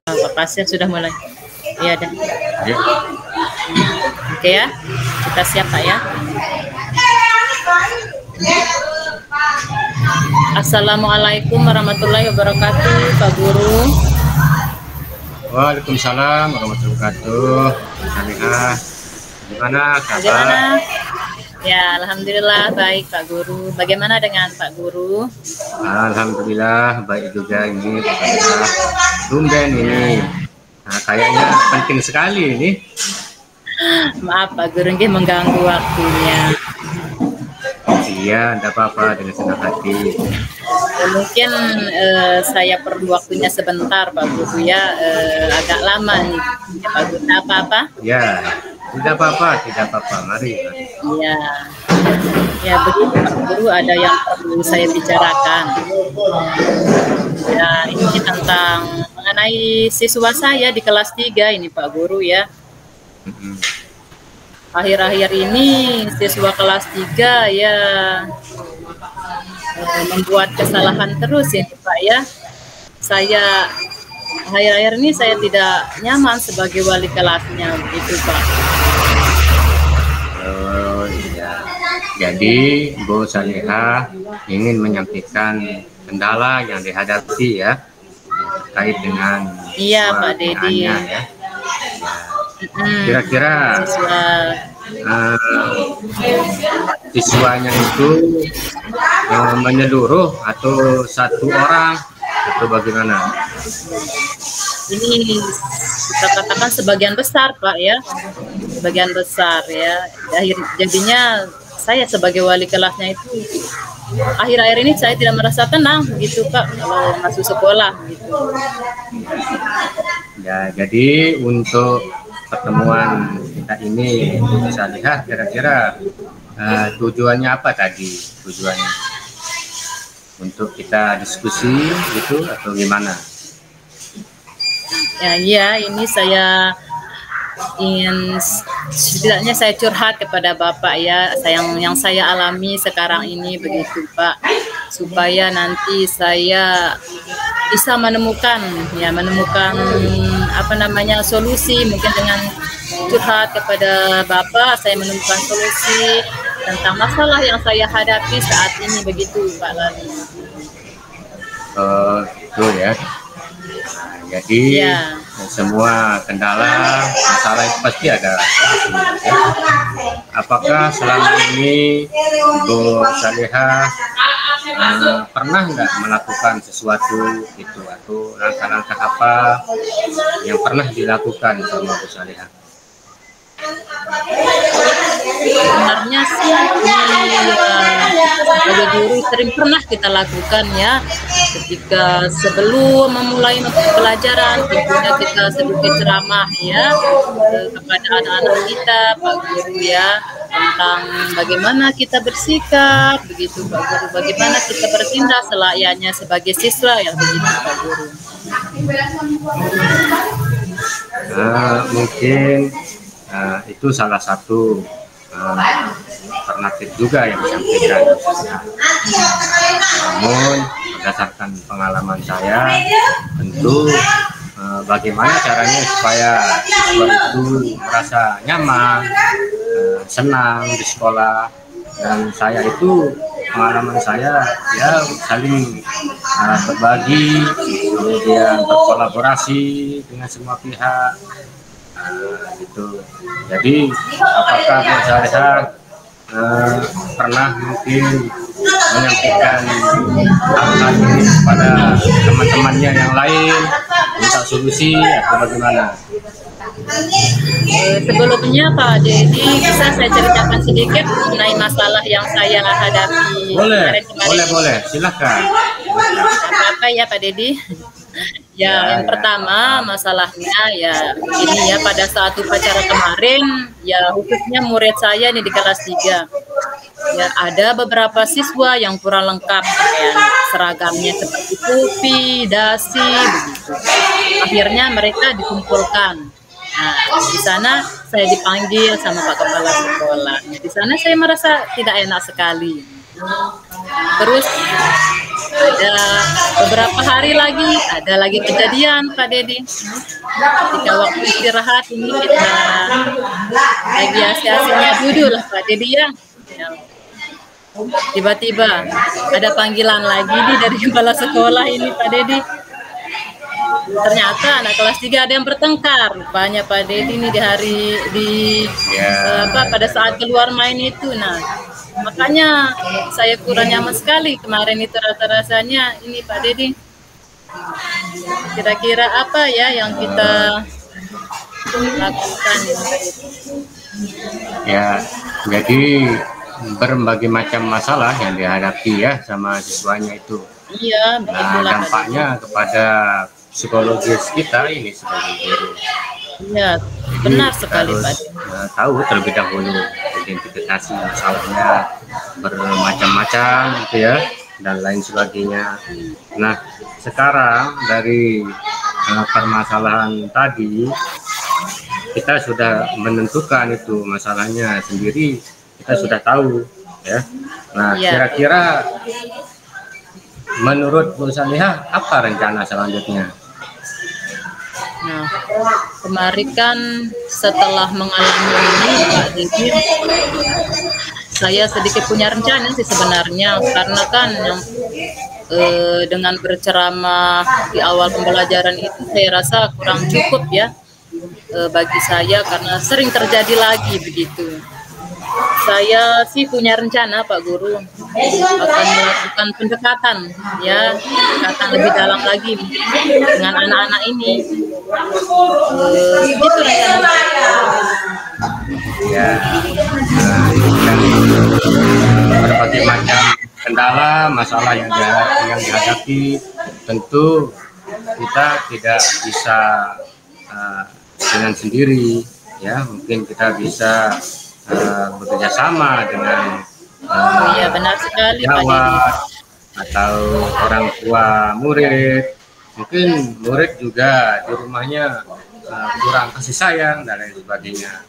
Pak Pasir sudah mulai. Iya dah. Ya. Oke ya, kita siap Pak ya. Assalamualaikum warahmatullahi wabarakatuh, Pak Guru. Waalaikumsalam warahmatullahi wabarakatuh. Alhamdulillah. Gimana kabar? Bagaimana? Ya, alhamdulillah baik Pak Guru. Bagaimana dengan Pak Guru? Alhamdulillah baik juga ini. Alhamdulillah. Tumben ini. Nah, kayaknya penting sekali ini. Maaf Pak Guru, ini mengganggu waktunya. Iya, tidak apa-apa, dengan senang hati. Mungkin saya perlu waktunya sebentar Pak Guru ya, agak lama nih. Ya, Pak Guru, tak apa-apa? Ya, tidak apa-apa, tidak apa-apa. Mari. Iya. Ya begitu Pak Guru, ada yang perlu saya bicarakan. Ya, ini tentang mengenai siswa saya di kelas 3 ini Pak Guru ya. Akhir-akhir ini siswa kelas 3 ya membuat kesalahan terus ini Pak ya. Saya akhir-akhir ini saya tidak nyaman sebagai wali kelasnya begitu Pak. Oh iya. Jadi Bu Salihah ingin menyampaikan kendala yang dihadapi ya terkait dengan Pak Dedi. Ya. Kira-kira siswanya itu menyeluruh atau satu orang atau bagaimana? Ini kita katakan sebagian besar Pak ya, sebagian besar ya. Jadinya saya sebagai wali kelasnya itu akhir-akhir ini saya tidak merasa tenang gitu Pak kalau masuk sekolah gitu. Ya, jadi untuk pertemuan kita ini bisa lihat kira-kira tujuannya apa tadi, tujuannya untuk kita diskusi gitu atau gimana? Ya iya, ini saya ingin setidaknya saya curhat kepada Bapak ya, yang saya alami sekarang ini begitu Pak, supaya nanti saya bisa menemukan apa namanya solusi, mungkin dengan curhat kepada Bapak saya menemukan solusi tentang masalah yang saya hadapi saat ini begitu Pak Lali. Itu ya. Jadi semua kendala masalah itu pasti ada. Ya. Apakah selama ini Bu Salihah pernah nggak melakukan sesuatu itu atau langkah-langkah apa yang pernah dilakukan sama Bu Salihah? Sebenarnya sih sebagai guru sering pernah kita lakukan ya, ketika sebelum memulai pelajaran tentunya kita sedikit ceramah ya kepada anak-anak kita Pak Guru ya, tentang bagaimana kita bersikap begitu Pak Guru, bagaimana kita bertindak selayaknya sebagai siswa yang begitu Pak Guru. Mungkin itu salah satu alternatif juga yang disampaikan. Namun berdasarkan pengalaman saya, tentu bagaimana caranya supaya siswa itu merasa nyaman, senang di sekolah. Dan saya itu pengalaman saya ya saling berbagi, kemudian berkolaborasi dengan semua pihak. Gitu. Jadi apakah Bu Salihah pernah mungkin menyampaikan hal-hal ini kepada teman-temannya yang lain minta solusi atau bagaimana? Sebelumnya Pak Dedi, bisa saya ceritakan sedikit mengenai masalah yang saya hadapi kemarin-kemarin? Boleh, silakan. Apa ya Pak Dedi? Yang pertama masalahnya ya ini ya, pada saat upacara kemarin ya, khususnya murid saya nih di kelas 3 ya, ada beberapa siswa yang kurang lengkap ya, seragamnya seperti topi, dasi begitu. Akhirnya mereka dikumpulkan. Nah, di sana saya dipanggil sama Pak Kepala Sekolah. Di sana saya merasa tidak enak sekali. Terus ada beberapa hari lagi ada lagi kejadian Pak Dedi. Ketika waktu istirahat ini kita lagi asik-asiknya duduk lah Pak Dedi ya. Tiba-tiba ada panggilan lagi nih dari kepala sekolah ini Pak Dedi. Ternyata anak kelas 3 ada yang bertengkar rupanya Pak Dedi ini pada saat keluar main itu. Nah, makanya saya kurang nyaman sekali kemarin itu rasa-rasanya ini Pak Dedi. Kira-kira apa ya yang kita lakukan ini? Ya, jadi berbagai macam masalah yang dihadapi ya sama siswanya itu. Iya, Nah, dampaknya kepada psikologis kita ini sebagai guru. Iya, benar sekali Pak. Tahu terlebih dahulu identifikasi masalahnya bermacam-macam gitu ya dan lain sebagainya. Nah, sekarang dari permasalahan tadi kita sudah menentukan itu masalahnya sendiri, kita sudah tahu ya. Nah, kira-kira menurut Bu Salihah apa rencana selanjutnya? Nah, kemarin kan setelah mengalami ini Pak Dedi, saya sedikit punya rencana sih sebenarnya, karena kan dengan berceramah di awal pembelajaran itu saya rasa kurang cukup ya bagi saya, karena sering terjadi lagi begitu. Saya sih punya rencana Pak Guru akan melakukan pendekatan ya, pendekatan lebih dalam lagi dengan anak-anak ini. Itu rencana. Ya, berbagai macam kendala, masalah yang dihadapi, tentu kita tidak bisa dengan sendiri ya, mungkin kita bisa bekerja sama dengan ya, benar sekali perawat atau orang tua murid. Mungkin murid juga di rumahnya kurang kasih sayang dan lain sebagainya,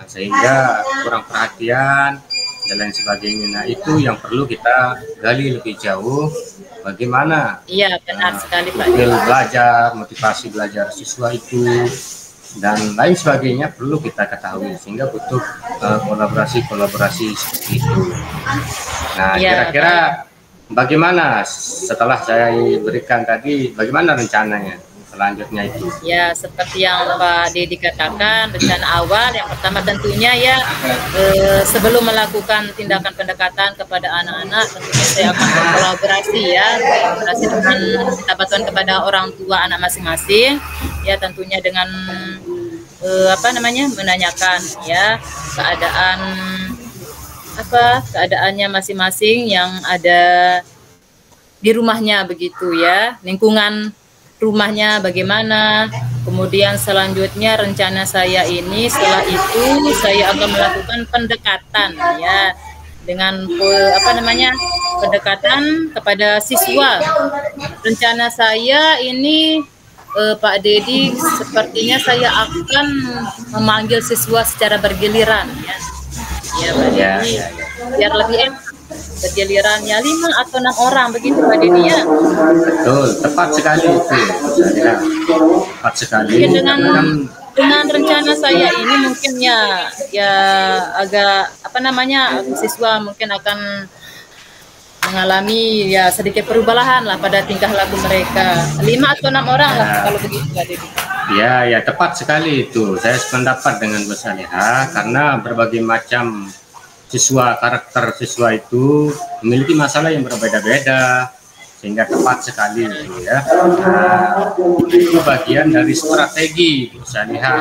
sehingga kurang perhatian dan lain sebagainya. Nah, itu yang perlu kita gali lebih jauh, bagaimana benar sekali Pak. Motivasi belajar siswa itu dan lain sebagainya perlu kita ketahui, sehingga butuh kolaborasi seperti itu. Nah, kira-kira bagaimana setelah saya berikan tadi, bagaimana rencananya selanjutnya itu? Ya, seperti yang Pak Dedi katakan, rencana awal yang pertama tentunya ya sebelum melakukan tindakan pendekatan kepada anak-anak, tentunya saya akan berkolaborasi dengan minta bantuan kepada orang tua anak masing-masing ya, tentunya dengan menanyakan ya keadaannya masing-masing yang ada di rumahnya begitu ya, lingkungan rumahnya bagaimana. Kemudian selanjutnya rencana saya ini, setelah itu saya akan melakukan pendekatan ya, dengan pendekatan kepada siswa. Rencana saya ini Pak Dedi, sepertinya saya akan memanggil siswa secara bergiliran ya Pak Dedi, biar lebih enak bergilirannya 5 atau 6 orang begitu Pak Dedi ya. Betul, tepat sekali itu. Tepat sekali. Mungkin dengan rencana saya ini mungkin ya agak siswa mungkin akan mengalami ya sedikit perubahan lah pada tingkah laku mereka. 5 atau 6 orang lah kalau begitu Pak Dedi. Ya, tepat sekali itu. Saya sependapat dengan Bu Salihah, karena berbagai macam karakter siswa itu memiliki masalah yang berbeda-beda, sehingga tepat sekali itu ya. Itu bagian dari strategi Bu Salihah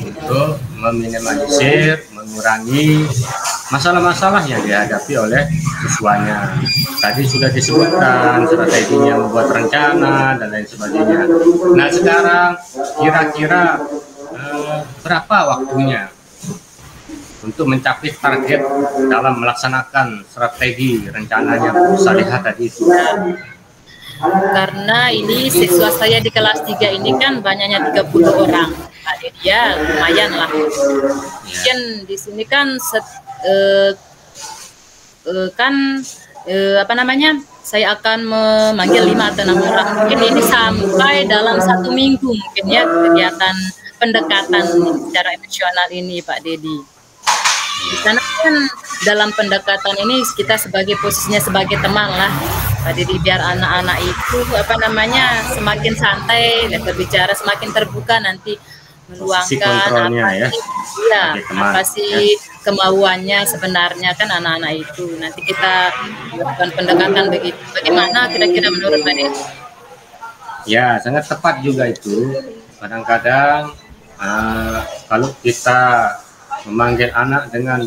untuk meminimalisir, mengurangi masalah-masalah yang dihadapi oleh siswanya. Tadi sudah disebutkan strateginya, membuat rencana dan lain sebagainya. Nah, sekarang kira-kira berapa waktunya untuk mencapai target dalam melaksanakan strategi rencananya Bu Salihah tadi itu? Karena ini siswa saya di kelas 3 ini kan banyaknya 30 orang. Ya, lumayan lah. Mungkin di sini kan kan apa namanya, saya akan memanggil 5 atau 6 orang mungkin ini sampai dalam 1 minggu mungkin ya kegiatan pendekatan secara emosional ini Pak Dedi. Di sana kan dalam pendekatan ini kita sebagai posisinya sebagai teman lah Pak Dedi, biar anak-anak itu apa namanya semakin santai dan berbicara, semakin terbuka nanti meluangkan apa ya, sih ya apa sih kemauannya sebenarnya kan anak-anak itu. Nanti kita lakukan pendekatan begitu. Bagaimana kira-kira menurut Pak Dedi? Ya, sangat tepat juga itu. Kadang-kadang kalau kita memanggil anak dengan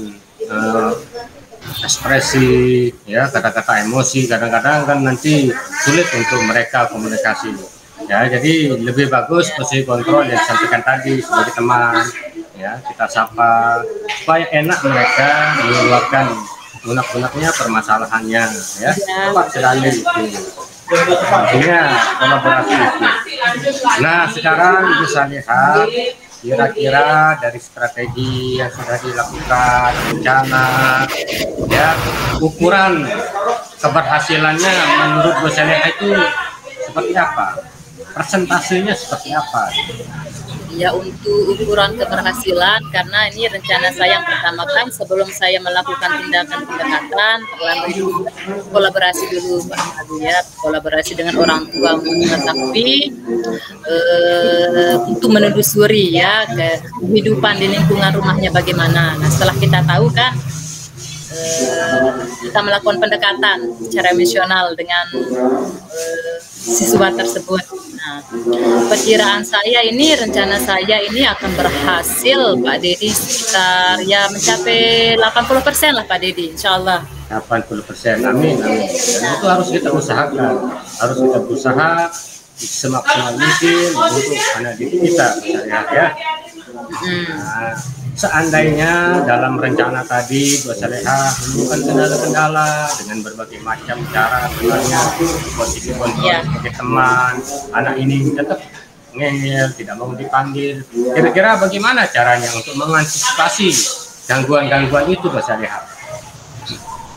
ekspresi, ya kata-kata emosi, kadang-kadang kan nanti sulit untuk mereka komunikasi. Ya, jadi lebih bagus posisi kontrol yang disampaikan tadi sebagai teman. Ya, kita sapa supaya enak mereka mengeluarkan unek-uneknya permasalahannya. Ya, tepat sekali itu. Artinya kolaborasi itu. Nah, sekarang bisa lihat kira-kira dari strategi yang sudah dilakukan, rencana, ya ukuran keberhasilannya menurut Bu Saleha itu seperti apa? Persentasenya seperti apa? Ya, untuk ukuran keberhasilan, karena ini rencana saya yang pertama kan sebelum saya melakukan tindakan pendekatan, pertama itu kolaborasi dulu Pak Adu ya, kolaborasi dengan orang tua untuk mengetahui untuk menelusuri ya kehidupan di lingkungan rumahnya bagaimana. Nah, setelah kita tahu kan kita melakukan pendekatan secara emosional dengan siswa tersebut. Nah, perkiraan saya ini, rencana saya ini akan berhasil Pak Dedi sekitar ya mencapai 80% lah Pak Dedi, insya Allah. 80%, amin, amin. Dan itu harus kita usahakan, harus kita berusaha semaksimal mungkin untuk anak didik kita, ya. Nah, seandainya dalam rencana tadi Bu Saleha menemukan kendala-kendala dengan berbagai macam cara, sebenarnya posisi kontrol sebagai teman, anak ini tetap ngeyel, tidak mau dipanggil. Kira-kira bagaimana caranya untuk mengantisipasi gangguan-gangguan itu Bu Saleha?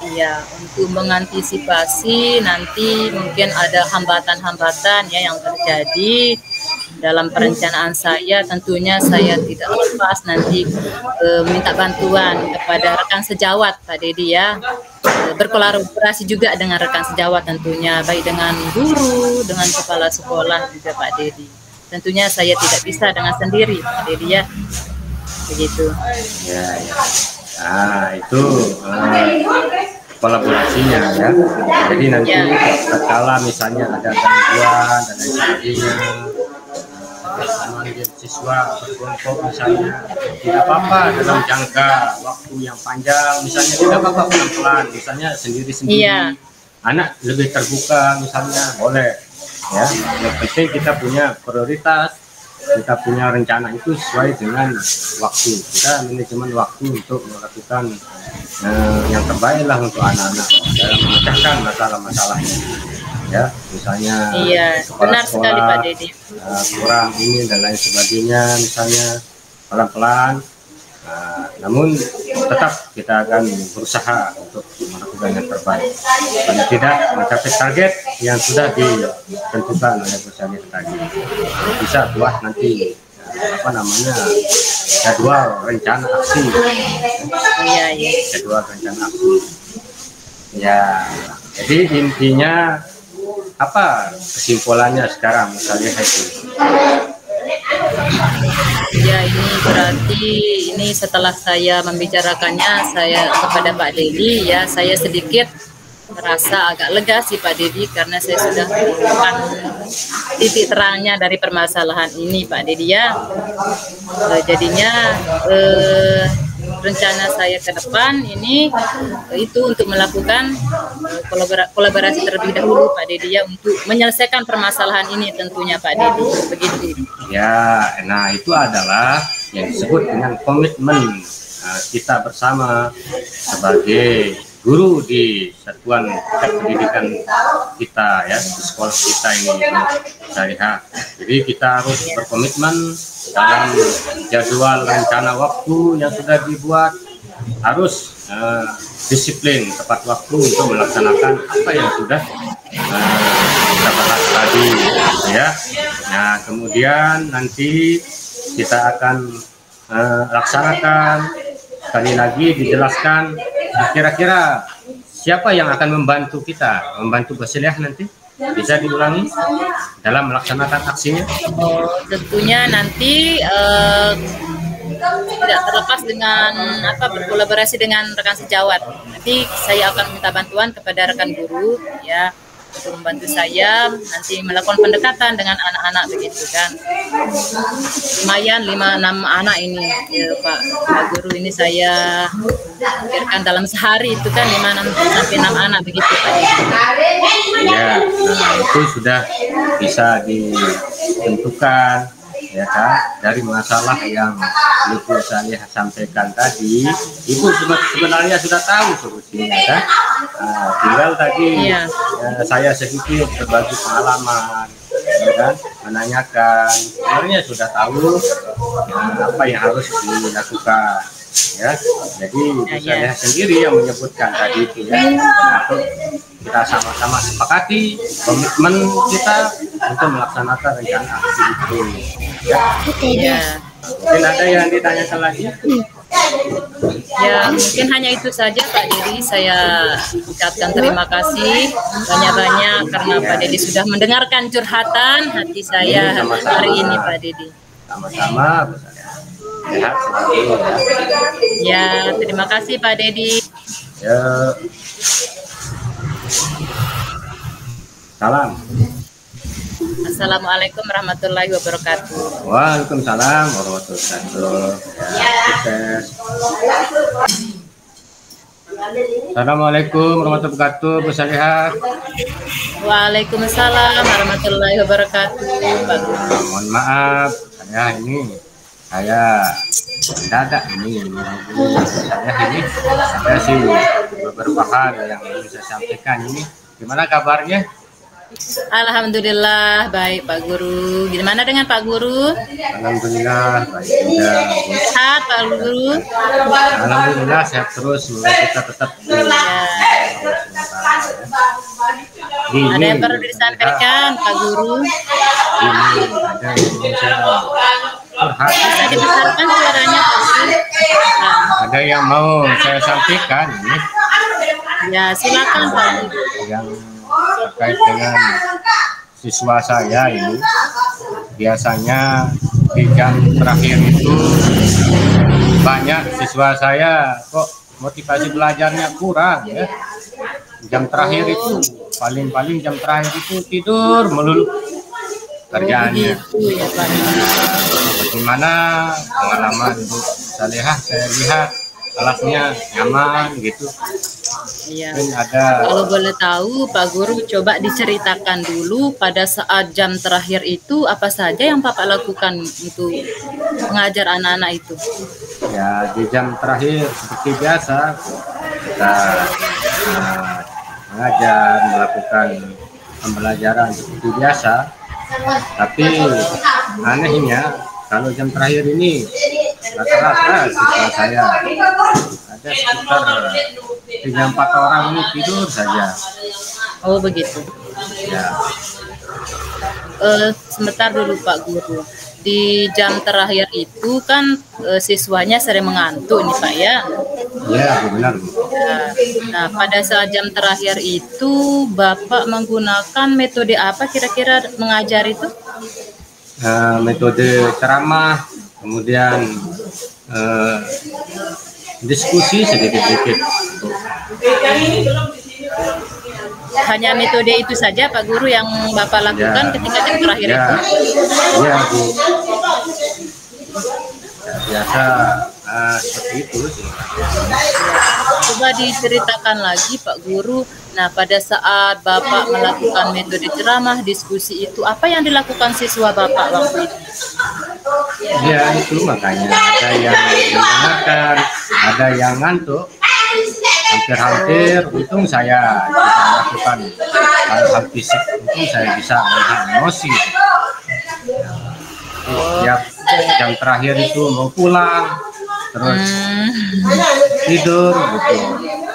Iya, untuk mengantisipasi nanti mungkin ada hambatan-hambatan ya yang terjadi dalam perencanaan saya. Tentunya saya tidak lepas nanti minta bantuan kepada rekan sejawat Pak Dedi ya, berkolaborasi juga dengan rekan sejawat tentunya, baik dengan guru, dengan kepala sekolah juga Pak Dedi. Tentunya saya tidak bisa dengan sendiri Pak Dedi ya, begitu. Ya, ya. Nah, itu kolaborasinya ya. Jadi nanti tatkala misalnya ada gangguan dan lain sebagainya, memanggil siswa berkelompok misalnya, tidak apa-apa dalam jangka waktu yang panjang, misalnya tidak apa-apa pelan-pelan, misalnya sendiri-sendiri. Anak lebih terbuka misalnya, boleh ya. Yang penting kita punya prioritas, kita punya rencana itu sesuai dengan waktu. Kita manajemen waktu untuk melakukan yang terbaik lah untuk anak-anak dalam memecahkan masalah-masalahnya. Ya, misalnya benar sekali Pak Dedi. Kurang ini dan lain sebagainya, misalnya pelan-pelan. Namun tetap kita akan berusaha untuk melakukan yang terbaik. Paling tidak mencapai target yang sudah ditentukan oleh Bu Saleha tadi. Bisa buat nanti apa namanya jadwal rencana aksi. Jadwal rencana aksi. Ya, jadi intinya apa kesimpulannya sekarang Bu Saleha itu? Ya, ini berarti ini setelah saya membicarakannya saya kepada Pak Dedi ya, saya sedikit merasa agak lega sih Pak Dedi, karena saya sudah menemukan titik terangnya dari permasalahan ini Pak Dedi ya. Jadinya rencana saya ke depan ini itu untuk melakukan kolaborasi terlebih dahulu Pak Dedi ya, untuk menyelesaikan permasalahan ini tentunya Pak Dedi, begitu ya. Nah, itu adalah yang disebut dengan komitmen kita bersama sebagai guru di satuan pendidikan kita ya, di sekolah kita ini Saleha. Jadi kita harus berkomitmen dalam jadwal rencana waktu yang sudah dibuat, harus disiplin tepat waktu untuk melaksanakan apa yang sudah kita bahas tadi, gitu ya. Nah, kemudian nanti kita akan laksanakan, sekali lagi dijelaskan kira-kira siapa yang akan membantu kita, membantu Basilea nanti. Bisa diulangi dalam melaksanakan aksinya? Tentunya nanti tidak terlepas dengan berkolaborasi dengan rekan sejawat. Nanti saya akan minta bantuan kepada rekan guru ya untuk membantu saya nanti melakukan pendekatan dengan anak-anak begitu kan. Lumayan 5-6 anak ini ya Pak Guru, ini saya pikirkan dalam sehari itu kan 5-6 sampai 6 anak begitu Pak. Ya, nah itu sudah bisa ditentukan ya kan dari masalah yang Ibu saya sampaikan tadi. Ibu sebenarnya sudah tahu solusinya kan. Tinggal tadi saya sedikit berbagi pengalaman ya kan, menanyakan, sebenarnya sudah tahu apa yang harus dilakukan ya. Jadi saya sendiri yang menyebutkan tadi itu ya, untuk kita sama-sama sepakati komitmen kita untuk melaksanakan rencana aksi itu ya. Mungkin ada yang ditanyakan lagi? Ya, mungkin hanya itu saja Pak Dedi. Saya ucapkan terima kasih banyak-banyak karena Pak Dedi sudah mendengarkan curhatan hati saya hari ini Pak Dedi. Sama-sama, sehat selalu ya. Terima kasih Pak Dedi. Ya. Salam. Assalamualaikum warahmatullahi wabarakatuh. Waalaikumsalam warahmatullahi wabarakatuh. Ya, sukses. Assalamualaikum warahmatullahi wabarakatuh, Bu Salihah. Waalaikumsalam warahmatullahi wabarakatuh, Pak Guru. Mohon maaf, saya mendadak ini ada sih beberapa hal yang bisa saya sampaikan ini. Gimana kabarnya? Alhamdulillah baik Pak Guru. Gimana dengan Pak Guru? Alhamdulillah baik juga. Sehat Pak Guru? Alhamdulillah sehat terus. Semoga kita tetap ada yang perlu disampaikan Pak Guru? Ini ada yang bisa dibesarkan suaranya Pak Guru? Ada yang mau saya sampaikan ini? Ya silakan Pak Guru. Yang terkait dengan siswa saya ini, biasanya di jam terakhir itu banyak siswa saya kok motivasi belajarnya kurang ya. Jam terakhir itu paling jam terakhir itu tidur melulu kerjaannya. Bagaimana pengalaman Bu Salihah? Saya lihat kelasnya nyaman gitu. Iya. Ada. Kalau boleh tahu Pak Guru, coba diceritakan dulu pada saat jam terakhir itu apa saja yang Bapak lakukan untuk mengajar anak-anak itu? Ya, di jam terakhir seperti biasa kita mengajar, melakukan pembelajaran seperti biasa. Tapi anehnya kalau jam terakhir ini rata-rata siswa saya ada sekitar 3-4 orang ini tidur saja. Oh begitu. Ya. Sebentar dulu Pak Guru. Di jam terakhir itu kan siswanya sering mengantuk nih Pak ya. Ya benar. Nah pada saat jam terakhir itu Bapak menggunakan metode apa kira-kira mengajar itu? Metode ceramah, kemudian diskusi sedikit-sedikit. Hanya metode itu saja Pak Guru yang Bapak lakukan ketika jam terakhir itu? Iya Bu. Ya, biasa seperti itu sih. Coba diceritakan lagi Pak Guru. Nah pada saat Bapak melakukan metode ceramah, diskusi itu apa yang dilakukan siswa Bapak waktu itu? Ya itu makanya ada yang mendengarkan, ada yang ngantuk. Hampir-hampir untung saya tidak melakukan hal-hal fisik, untung saya bisa menahan emosi. Tiap jam terakhir itu mau pulang terus tidur gitu.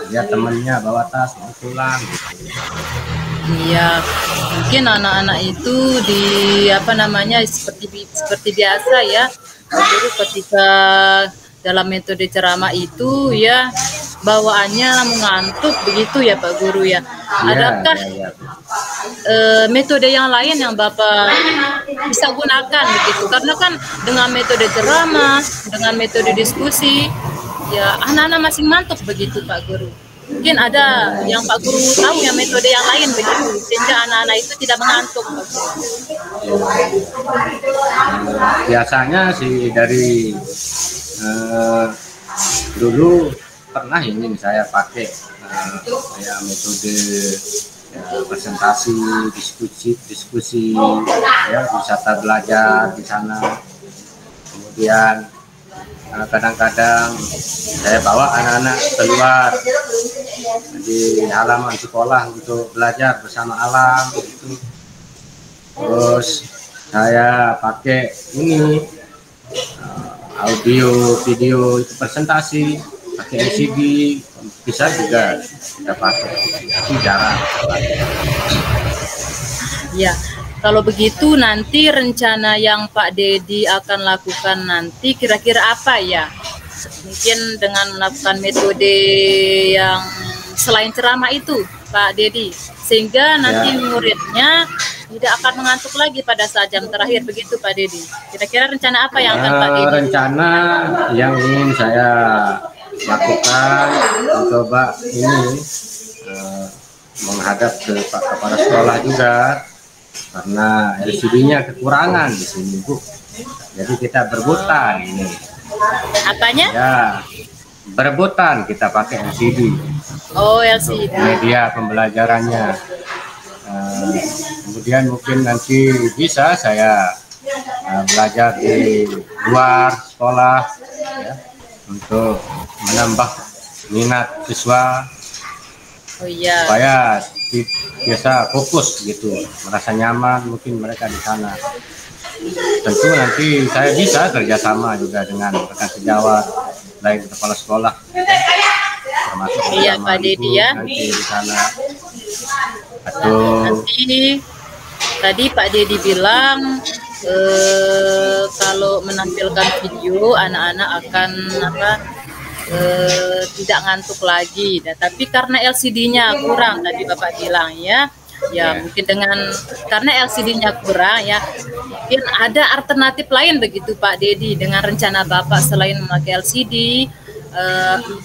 Dia temennya bawa tas mau pulang gitu. Iya, mungkin anak-anak itu di apa namanya seperti biasa ya, Pak Guru, ketika dalam metode ceramah itu ya bawaannya mengantuk begitu ya Pak Guru ya. Adakah metode yang lain yang Bapak bisa gunakan begitu? Karena kan dengan metode ceramah, dengan metode diskusi, ya anak-anak masih ngantuk begitu Pak Guru. Mungkin ada yang Pak Guru tahu ya metode yang lain begitu sehingga anak-anak itu tidak mengantuk. Biasanya sih dari dulu pernah ingin saya pakai kayak metode presentasi, diskusi ya, wisata belajar di sana. Kemudian kadang-kadang saya bawa anak-anak keluar di halaman sekolah untuk belajar bersama alam gitu. Terus saya pakai ini audio, video itu presentasi pakai LCD, bisa juga kita pakai, tapi jarang. Ya, kalau begitu nanti rencana yang Pak Dedi akan lakukan nanti kira-kira apa ya? Mungkin dengan melakukan metode yang selain ceramah itu, Pak Dedi, sehingga nanti muridnya tidak akan mengantuk lagi pada saat jam terakhir begitu Pak Dedi. Kira-kira rencana apa yang akan Pak Dedi? Rencana yang ingin saya lakukan, mencoba ini menghadap ke Pak Kepala Sekolah juga, karena LCD-nya kekurangan di sini Bu. Jadi kita berebutan ini. Apanya? Ya, berebutan kita pakai LCD. Oh, LCD. Media pembelajarannya. Kemudian mungkin nanti bisa saya belajar di luar sekolah ya, untuk menambah minat siswa. Oh iya. Supaya biasa fokus gitu, merasa nyaman mungkin mereka di sana. Tentu nanti saya bisa kerjasama juga dengan rekan sejawat lain kepala sekolah, termasuk iya Pak Dedi ya. Nanti di sana. Atau nanti tadi Pak Dedi bilang kalau menampilkan video anak-anak akan tidak ngantuk lagi. Nah, tapi karena LCD-nya kurang tadi Bapak bilang ya. Ya mungkin karena LCD-nya kurang ya, mungkin ada alternatif lain begitu Pak Dedi dengan rencana Bapak selain memakai LCD,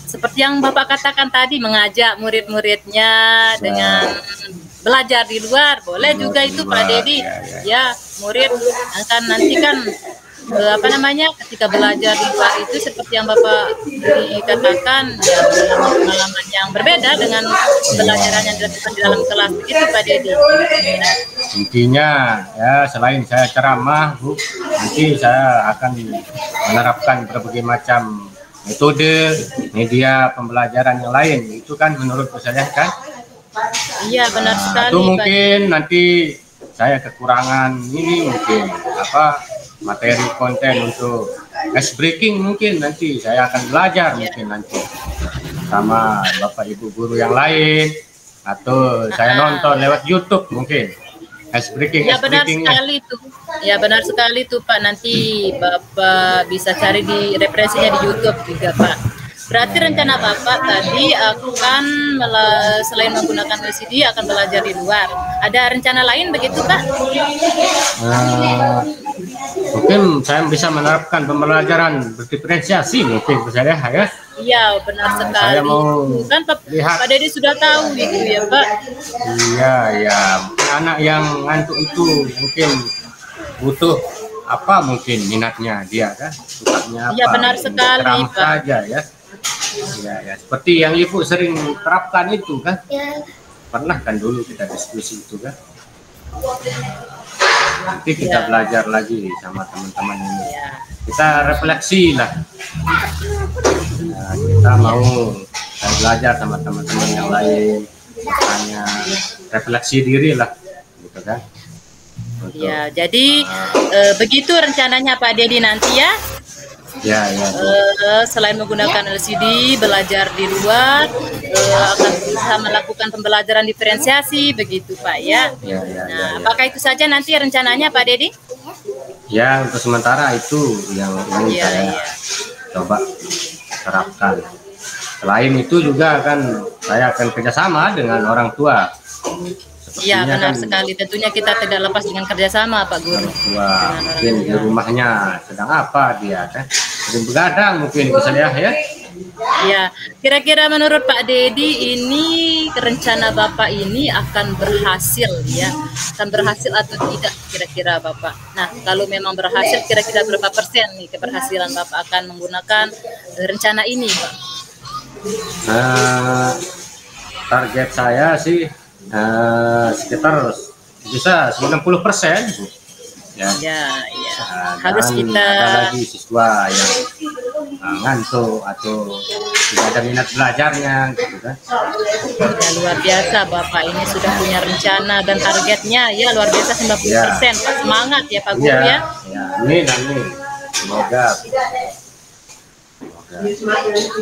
seperti yang Bapak katakan tadi, mengajak murid-muridnya dengan belajar di luar, boleh juga itu Pak Dedi ya. Murid akan nanti kan ketika belajar di luar itu seperti yang Bapak dikatakan ya, pengalaman yang berbeda dengan pembelajaran yang dilakukan di dalam kelas begitu Pak Dedi. Intinya ya, selain saya ceramah Bu, nanti saya akan menerapkan berbagai macam metode media pembelajaran yang lain, itu kan menurut saya kan. Iya benar sekali. Atau mungkin nanti saya kekurangan ini mungkin materi konten untuk ice breaking, mungkin nanti saya akan belajar mungkin nanti sama Bapak Ibu guru yang lain, atau saya nonton lewat YouTube mungkin ice breaking. Ya benar sekali itu. Ya benar sekali itu Pak, nanti Bapak bisa cari di referensinya di YouTube juga Pak. Berarti rencana Bapak tadi akan selain menggunakan LCD akan belajar di luar. Ada rencana lain begitu Pak? Mungkin saya bisa menerapkan pembelajaran berdiferensiasi mungkin saya ya. Iya benar sekali. Saya mau kan Pak Dedi sudah tahu itu ya Pak. Iya ya, anak yang ngantuk itu mungkin butuh mungkin minatnya dia kan, sukanya Iya benar sekali Pak. Saja ya. Ya, seperti yang Ibu sering terapkan itu kan. Pernah kan dulu kita diskusi itu kan. Nanti kita belajar lagi sama teman-teman ini. Kita refleksi lah. Nah, kita mau belajar sama teman-teman yang lain, hanya refleksi diri lah, gitu kan. Ya, jadi begitu rencananya Pak Dedi nanti ya. Selain menggunakan LCD, belajar di luar, akan berusaha melakukan pembelajaran diferensiasi, begitu Pak ya. Nah, apakah itu saja nanti rencananya Pak Dedi? Ya, untuk sementara itu yang ingin saya coba terapkan. Selain itu juga saya akan kerjasama dengan orang tua. Iya, benar sekali. Tentunya kita tidak lepas dengan kerjasama Pak Guru. Wah, mungkin di rumahnya sedang apa dia kan? Sedang begadang mungkin misalnya ya. Ya, kira-kira menurut Pak Dedi ini rencana Bapak ini akan berhasil ya? Akan berhasil atau tidak kira-kira Bapak? Nah, kalau memang berhasil kira-kira berapa persen nih keberhasilan Bapak akan menggunakan rencana ini Pak? Target saya sih sekitar bisa 90%, Bu. Ya. Harus kita ada lagi siswa yang ngantuk atau tidak ada minat belajarnya gitu kan. Ya, luar biasa Bapak ini sudah punya rencana dan targetnya ya luar biasa 90%. Pak, semangat ya Pak Guru ya. Amin.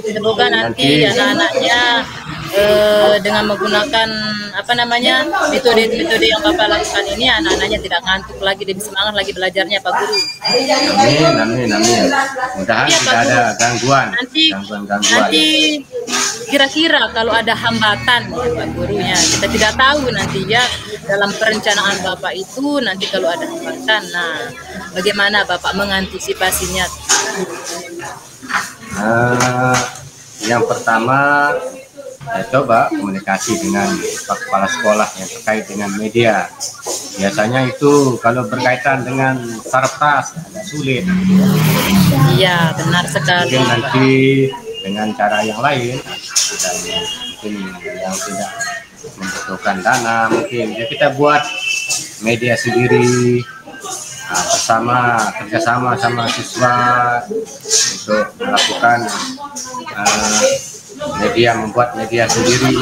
Semoga nanti anak-anaknya dengan menggunakan metode-metode yang Bapak lakukan ini, anak-anaknya tidak ngantuk lagi, lebih semangat lagi belajarnya Pak Guru. Amin. Mudah-mudahan tidak ada gangguan. Nanti kira-kira kalau ada hambatan ya Pak Gurunya, kita tidak tahu nanti ya dalam perencanaan Bapak itu nanti kalau ada hambatan, nah bagaimana Bapak mengantisipasinya? Yang pertama saya coba komunikasi dengan Pak Kepala Sekolah yang terkait dengan media. Biasanya itu kalau berkaitan dengan sarpas agak sulit. Iya, benar sekali. Mungkin nanti dengan cara yang lain, dan mungkin yang tidak membutuhkan dana, mungkin ya kita buat media sendiri. Kerjasama sama siswa untuk melakukan membuat media sendiri,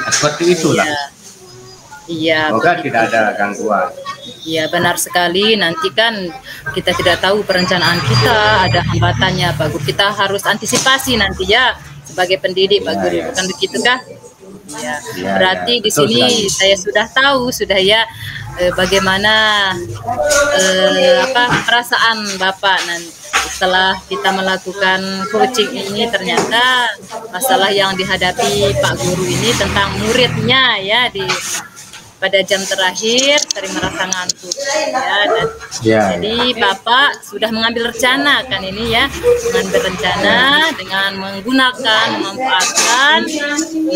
seperti itulah. Iya. Semoga tidak ada gangguan. Iya, benar sekali. Nanti kan kita tidak tahu perencanaan kita ada hambatannya Pak Guru. Kita harus antisipasi nanti ya sebagai pendidik Pak Guru, bukan begitu kah? Ya, berarti di sini saya sudah tahu ya bagaimana perasaan Bapak nanti setelah kita melakukan coaching ini. Ternyata masalah yang dihadapi Pak Guru ini tentang muridnya ya pada jam terakhir sering merasa ngantuk ya, jadi Bapak sudah mengambil rencana kan ini ya, mengambil rencana dengan memanfaatkan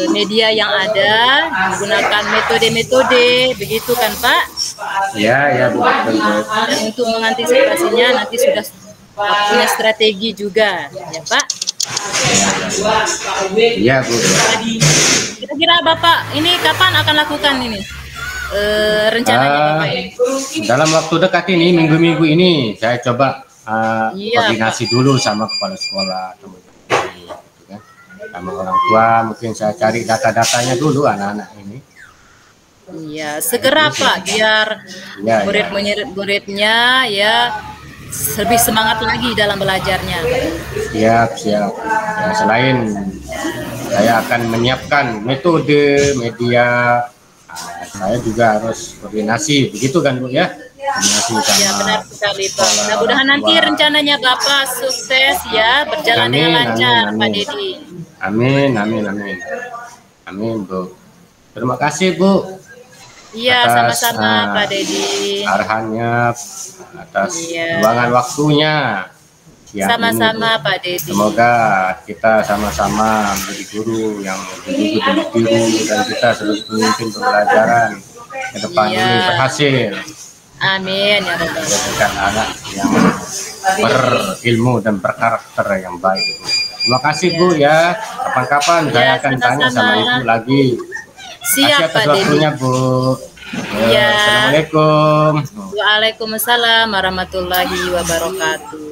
media yang ada, menggunakan metode-metode begitu kan Pak? Ya Bu. Dan untuk mengantisipasinya nanti sudah punya strategi juga ya Pak? Iya Bu. Kira-kira Bapak ini kapan akan lakukan ini? Rencananya Bapak ini? Dalam waktu dekat ini, minggu-minggu ini saya coba koordinasi dulu sama kepala sekolah, gitu kan, sama orang tua. Mungkin saya cari data-datanya dulu anak-anak ini. Iya, segera Pak, biar murid-muridnya ya lebih semangat lagi dalam belajarnya. Siap. Ya, selain saya akan menyiapkan metode media, saya juga harus koordinasi, begitu kan Bu ya? Koordinasi sama. Ya, benar sekali Pak. Mudah-mudahan nanti rencananya Bapak sukses ya, berjalan dengan lancar Pak Dedi. Amin Bu. Terima kasih Bu. Iya, sama-sama Pak Dedi. Arahannya, atas luangan waktunya. Sama-sama Pak Dedi. Semoga kita sama-sama menjadi guru yang betul-betul biru, dan kita sebagai pemimpin pembelajaran ke depan ini berhasil. Amin ya Rabbal. Menjadikan anak yang berilmu dan berkarakter yang baik. Terima kasih Bu ya. Kapan-kapan saya akan tanya sama Ibu lagi. Siap Pak Dedi. Bu. Ya. Assalamualaikum. Waalaikumsalam warahmatullahi wabarakatuh.